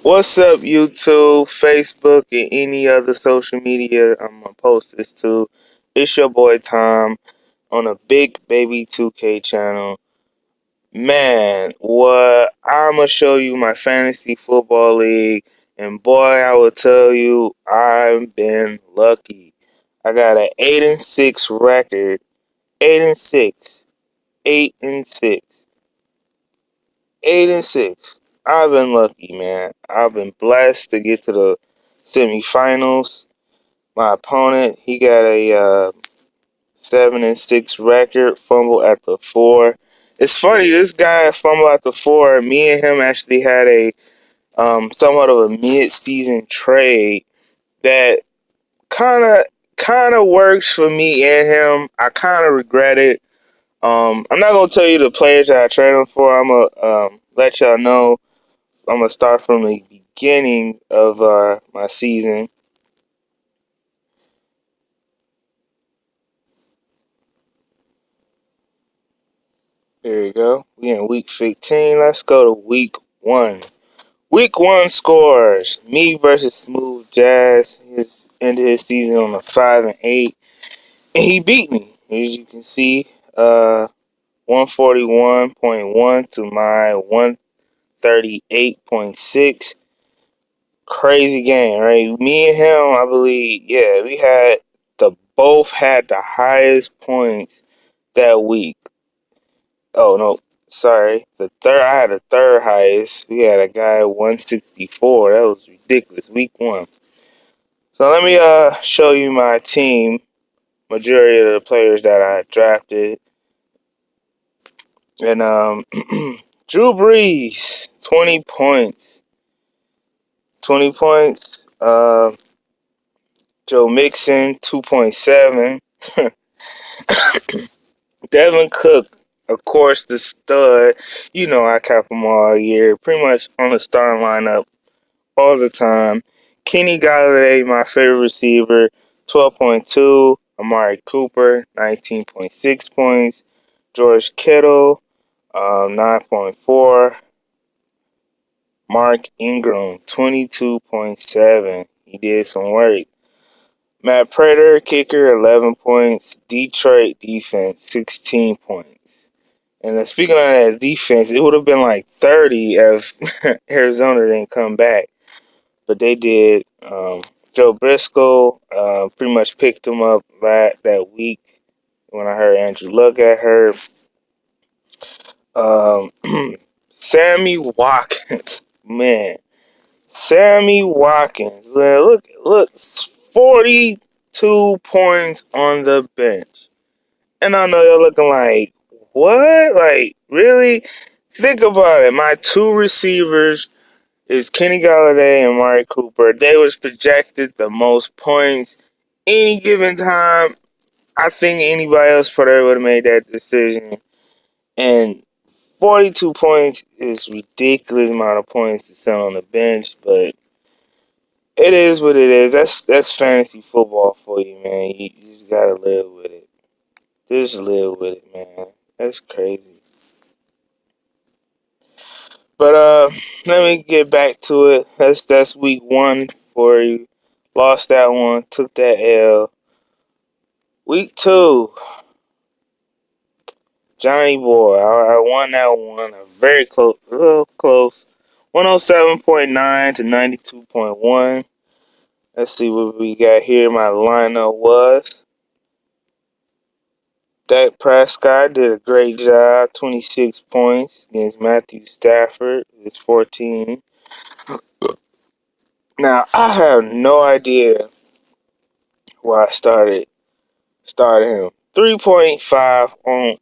What's up, YouTube, Facebook, and any other social media I'm gonna post this to? It's your boy Tom on a BIGBABY2K channel. Man, what I'm gonna show you my fantasy football league, and boy, I will tell you, I've been lucky. I got an 8-6 record, 8-6, 8-6. 8-6. I've been lucky, man. I've been blessed to get to the semifinals. My opponent, he got a 7-6 record, fumble at the 4. It's funny, this guy fumbled at the 4. Me and him actually had a somewhat of a mid-season trade that kind of works for me and him. I kind of regret it. I'm not gonna tell you the players that I traded him for. I'm gonna let y'all know. I'm gonna start from the beginning of my season. Here we go. We in week 15. Let's go to week 1. Week 1 scores. Me versus Smooth Jazz. His ended his season on a 5-8, and he beat me. As you can see, 141.1 to my 138.6. Crazy game, right? Me and him, I believe, yeah, both had the highest points that week. Oh no, sorry. I had the third highest. We had a guy at 164. That was ridiculous. Week 1. So let me show you my team. Majority of the players that I drafted. And Drew Brees, 20 points. 20 points. Joe Mixon, 2.7. Devin Cook, of course, the stud. You know I cap him all year. Pretty much on the starting lineup all the time. Kenny Galladay, my favorite receiver, 12.2. Amari Cooper, 19.6 points. George Kittle, 9.4. Mark Ingram, 22.7. He did some work. Matt Prater, kicker, 11 points. Detroit defense, 16 points. And then speaking of that defense, it would have been like 30 if Arizona didn't come back. But they did. Joe Briscoe pretty much picked him up that week when I heard Andrew Luck got hurt. Um, Sammy Watkins, man. Sammy Watkins, man, look, 42 points on the bench. And I know you're looking like, what? Like, really? Think about it. My two receivers is Kenny Galladay and Amari Cooper. They was projected the most points any given time. I think anybody else probably would have made that decision. And 42 points is ridiculous amount of points to send on the bench, but it is what it is. That's fantasy football for you, man. You just gotta live with it. Just live with it, man. That's crazy. But let me get back to it. That's week 1 for you. Lost that one, took that L. Week 2, Johnny Boy. I won that one. Very close, real close. 107.9 to 92.1. Let's see what we got here. My lineup was Dak Prescott did a great job. 26 points against Matthew Stafford. It's 14. Now I have no idea where I started him. 3.5 on.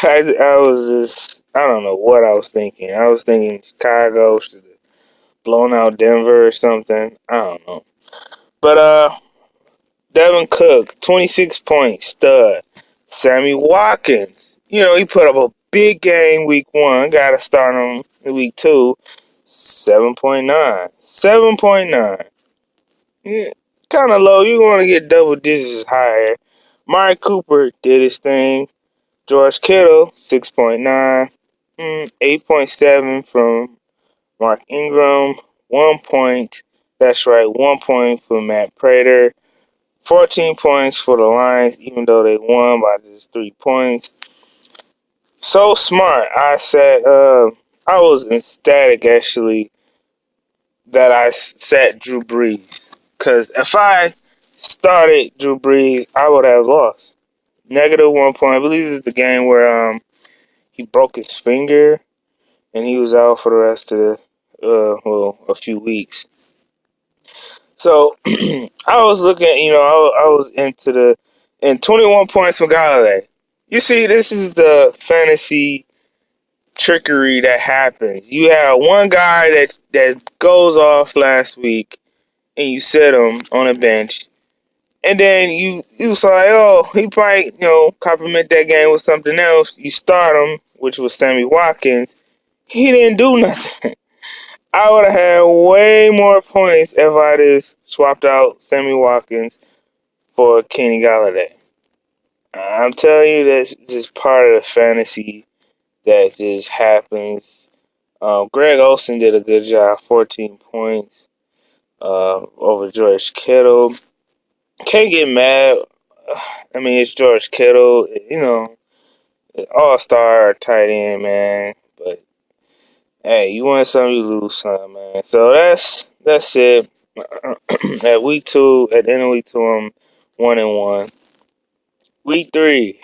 I was just, I don't know what I was thinking. I was thinking Chicago should have blown out Denver or something. I don't know. But Devin Cook, 26 points, stud. Sammy Watkins, he put up a big game week 1. Got to start him in week 2. 7.9. 7.9. Yeah, kind of low. You want to get double digits higher. Mari Cooper did his thing. George Kittle, 6.9. 8.7 from Mark Ingram, 1 point. That's right, 1 point for Matt Prater. 14 points for the Lions, even though they won by just 3 points. So smart. I was ecstatic actually that I sat Drew Brees. Because if I started Drew Brees, I would have lost. Negative 1 point. I believe this is the game where he broke his finger and he was out for the rest of a few weeks. So I was looking, I was and 21 points from Galladay. You see, this is the fantasy trickery that happens. You have one guy that goes off last week, and you sit him on a bench, and then you was like, oh, he might complement that game with something else. You start him, which was Sammy Watkins. He didn't do nothing. I would have had way more points if I just swapped out Sammy Watkins for Kenny Galladay. I'm telling you, that's just part of the fantasy that just happens. Greg Olsen did a good job, 14 points over George Kittle. Can't get mad. I mean, it's George Kittle, all-star tight end, man. But hey, you win some, you lose some, man. So that's it. At week 2, at the end of week 2, I'm 1-1. Week 3,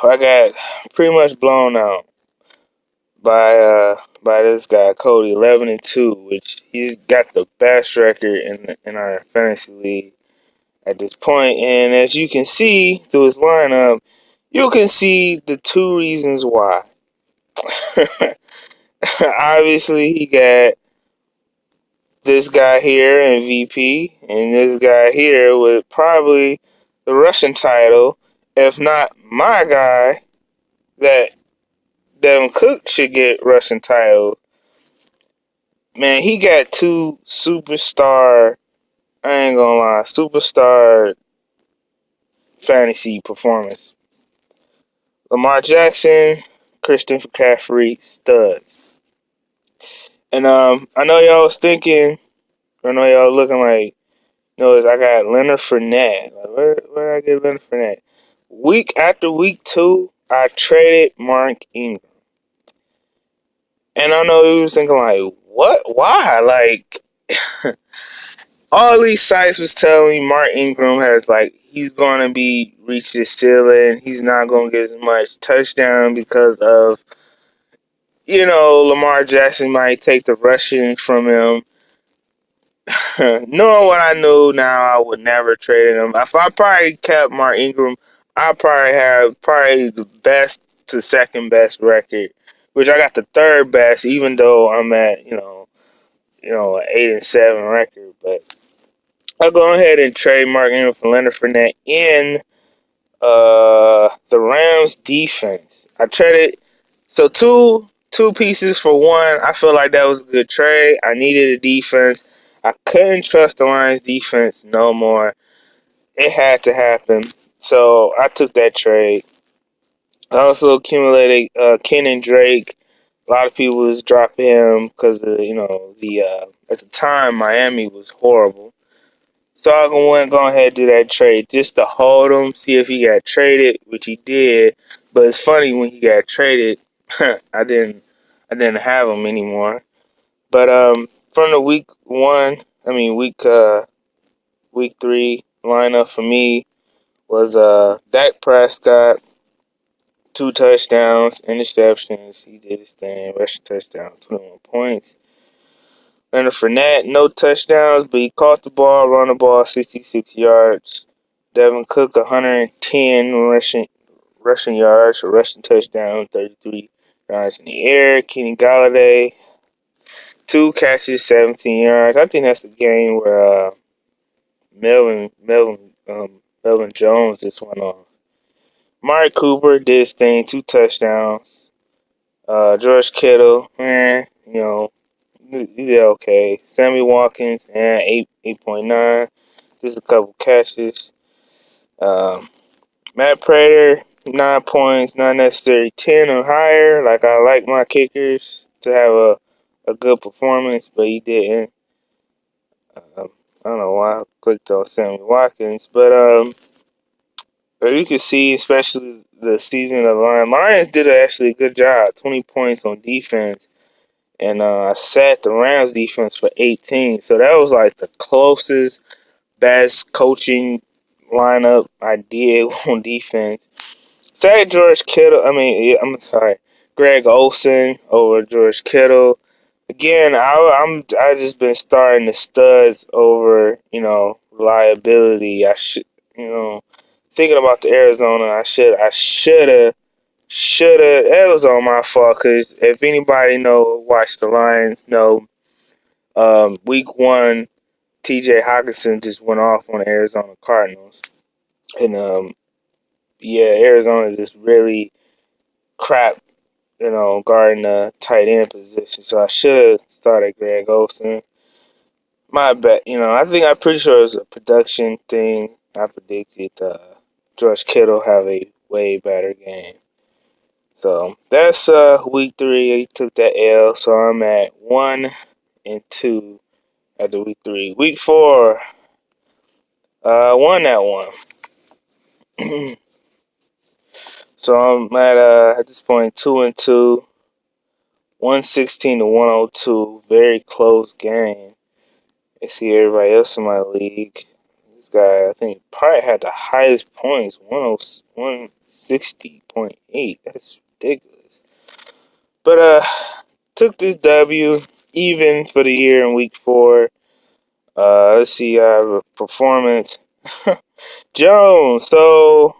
I got pretty much blown out by this guy Cody, 11-2, which he's got the best record in our fantasy league at this point. And as you can see through his lineup, you can see the 2 reasons why. Obviously, he got this guy here MVP, and this guy here with probably the Russian title, if not my guy, that Devin Cook should get Russian title. Man, he got 2 superstar, I ain't gonna lie, superstar fantasy performance. Lamar Jackson, Christian McCaffrey, studs. And I know y'all was thinking, I know y'all looking like, I got Leonard Fournette. Like, where did I get Leonard Fournette? After week 2, I traded Mark Ingram. And I know he was thinking like, what? Why? Like, all these sites was telling me Mark Ingram he's going to reach his ceiling. He's not going to get as much touchdown because of, Lamar Jackson might take the rushing from him. Knowing what I knew now, I would never trade him. If I probably kept Mark Ingram, I probably have the best to second best record, which I got the third best, even though I'm at an 8-7 record. But I'll go ahead and trade Mark Ingram for Leonard Fournette in the Rams defense. I traded two pieces for one. I feel like that was a good trade. I needed a defense. I couldn't trust the Lions defense no more. It had to happen. So I took that trade. I also accumulated Ken Drake. A lot of people was dropping him because at the time Miami was horrible. So I went go ahead and do that trade just to hold him, see if he got traded, which he did. But it's funny when he got traded, I didn't have him anymore. But from the week 3 lineup for me was Dak Prescott, 2 touchdowns, interceptions. He did his thing, rushing touchdown, 21 points. Leonard Fournette, no touchdowns, but he caught the ball, run the ball, 66 yards. Devin Cook, 110 rushing yards, or rushing touchdown, 33 yards in the air. Kenny Galladay, 2 catches, 17 yards. I think that's the game where Melvin Jones just went off. Mari Cooper did his thing, 2 touchdowns. George Kittle, he did okay. Sammy Watkins, 8.9. Just a couple catches. Matt Prater, 9 points, not necessary 10 or higher. Like, I like my kickers to have a good performance, but he didn't. I don't know why I clicked on Sammy Watkins, but you can see, especially the season of the Lions did actually a good job. 20 points on defense, and I sat the Rams defense for 18. So that was like the closest, best coaching lineup I did on defense. Sat George Kittle. I'm sorry, Greg Olsen over George Kittle. Again, I just been starting the studs over reliability. I should thinking about the Arizona. I should have. It was on my fault because if anybody watch the Lions know, week 1, T.J. Hawkinson just went off on the Arizona Cardinals, and Arizona just really crap, guarding the tight end position. So I should have started Greg Olsen. My bet, I'm pretty sure it was a production thing. I predicted George Kittle have a way better game. So that's week 3. He took that L. So I'm at 1-2 after week 3. Week 4, won that one. So I'm at this point 2-2, 116-102. Very close game. I see everybody else in my league. This guy, I think, probably had the highest points, 160.8. That's ridiculous. But took this W, even for the year in week 4. Let's see, I have a performance. Jones. So,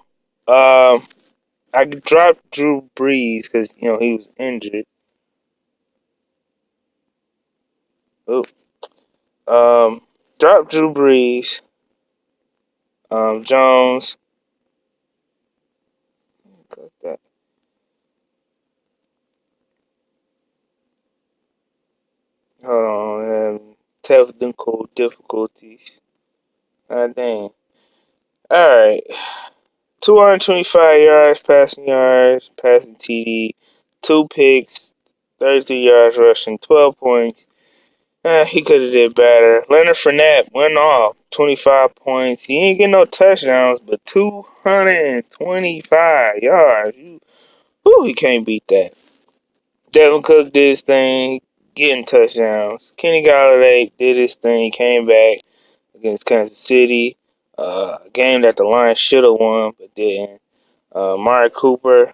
I dropped Drew Brees because he was injured. Oop. Dropped Drew Brees. Jones. Got that. Hold on, man. Technical difficulties. God dang. Alright. 225 yards, passing TD, 2 picks, 33 yards rushing, 12 points. He could have did better. Leonard Fournette went off, 25 points. He ain't getting no touchdowns, but 225 yards. He can't beat that. Devin Cook did his thing, getting touchdowns. Kenny Golladay did his thing, came back against Kansas City. A game that the Lions should have won, but didn't. Amari Cooper,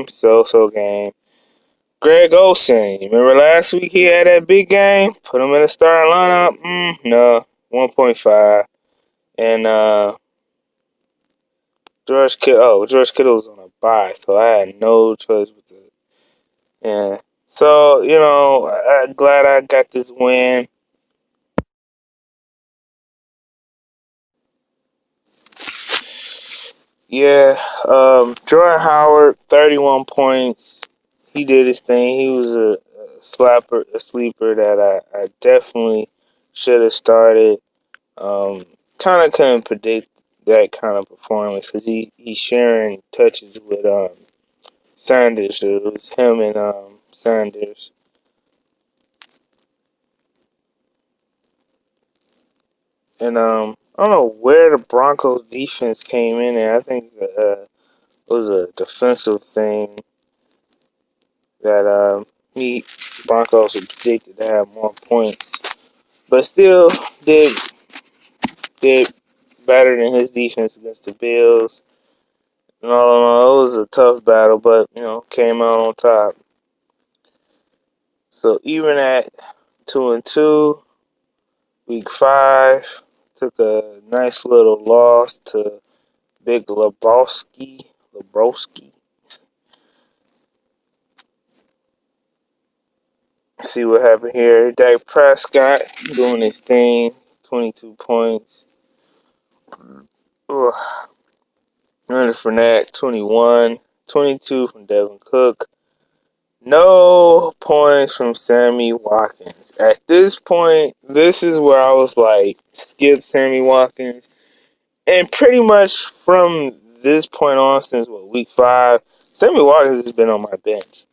so game. Greg Olsen, you remember last week he had that big game? Put him in the starting lineup? No, 1.5. And George Kittle was on a bye, so I had no choice with it. Yeah. So, I'm glad I got this win. Yeah, Jordan Howard, 31 points. He did his thing. He was a sleeper that I definitely should have started. Kind of couldn't predict that kind of performance because he's sharing touches with Sanders. It was him and Sanders. And I don't know where the Broncos defense came in, and I think it was a defensive thing that me Broncos were predicted to have more points, but still did better than his defense against the Bills. No, it was a tough battle, but came out on top. So even at 2-2, week 5 took a nice little loss to Big Lebowski. See what happened here. Dak Prescott doing his thing, 22 points. Ugh. Leonard Fournette, 21. 22 from Devin Cook. No points from Sammy Watkins. At this point, this is where I was like, skip Sammy Watkins. And pretty much from this point on, since week 5, Sammy Watkins has been on my bench.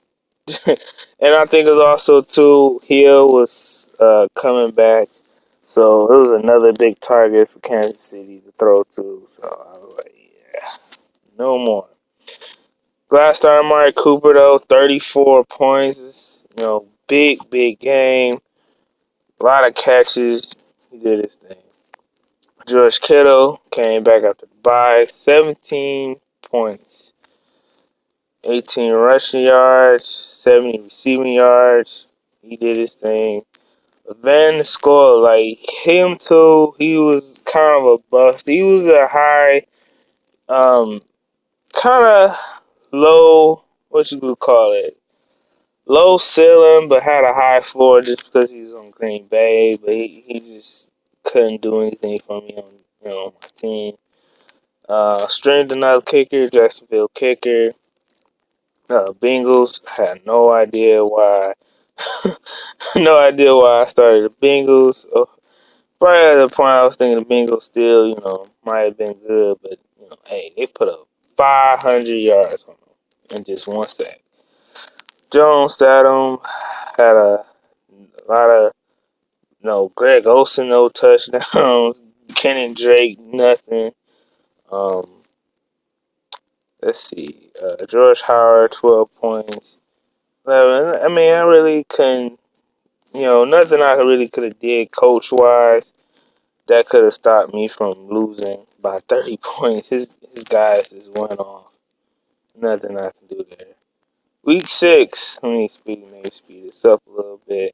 And I think it was also too, Hill was coming back, so it was another big target for Kansas City to throw to. So I was like, yeah, no more. Last started Amari Cooper though, 34 points. Big game. A lot of catches. He did his thing. George Kittle came back after the bye, 17 points. 18 rushing yards, 70 receiving yards. He did his thing. Van scored like him too. He was kind of a bust. He was a high, kind of low. What you would call it? Low ceiling, but had a high floor just because he was on Green Bay. But he just couldn't do anything for me on my team. Streamed another kicker, Jacksonville kicker. Bengals had no idea why. No idea why I started the Bengals. Probably at the point I was thinking the Bengals still, might have been good, but hey, they put up 500 yards on them in just one sack. Jones sat him, had a lot of Greg Olsen, no touchdowns. Kenny Drake, nothing. Um, let's see, George Howard, 12 points. 11. I mean, I really couldn't, nothing I really could have did coach wise that could have stopped me from losing by 30 points. His guys just went off. Nothing I can do there. Week 6, let me speed this up a little bit.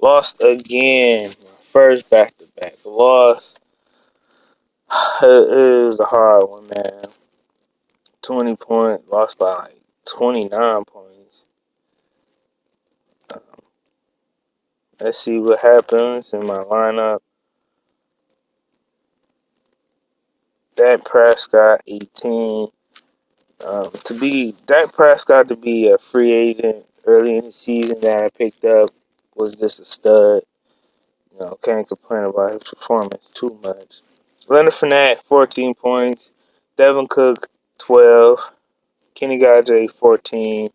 Lost again. First back-to-back loss. It is a hard one, man. 20 points. Lost by like 29 points. Let's see what happens in my lineup. Dak Prescott, 18. Dak Prescott to be a free agent early in the season that I picked up was just a stud. Can't complain about his performance too much. Leonard Fournette, 14 points. Devin Cook, 12. Kenny Galladay, 14.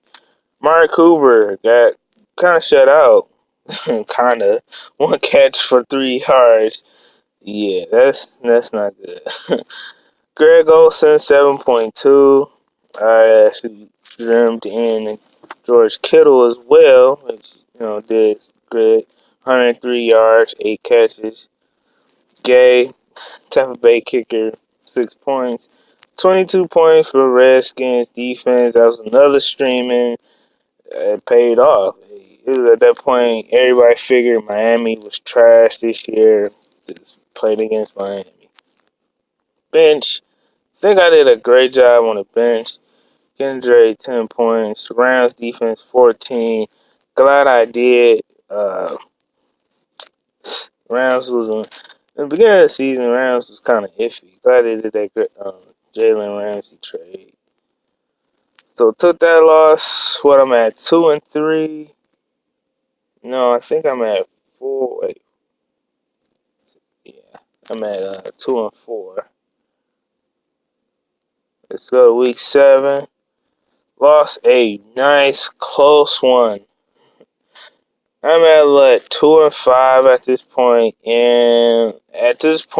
Amari Cooper got kind of shut out. Kind of. One catch for 3 yards. Yeah, that's not good. Greg Olsen, 7.2. I actually dreamed in George Kittle as well, which, did good. 103 yards, 8 catches. Gay, Tampa Bay kicker, 6 points. 22 points for Redskins defense. That was another streaming. It paid off. It was at that point, everybody figured Miami was trash this year. Just played against Miami. Bench. I think I did a great job on the bench. Kendra, 10 points. Rams defense, 14. Glad I did. Rams was in the beginning of the season. Rams was kind of iffy. Glad they did that Jalen Ramsey trade. So took that loss. What I'm at 2-3. No, I think I'm at 4. Wait, yeah, I'm at 2-4. Let's go to week 7. Lost a nice close one. I'm at 2-5 at this point, and at this point.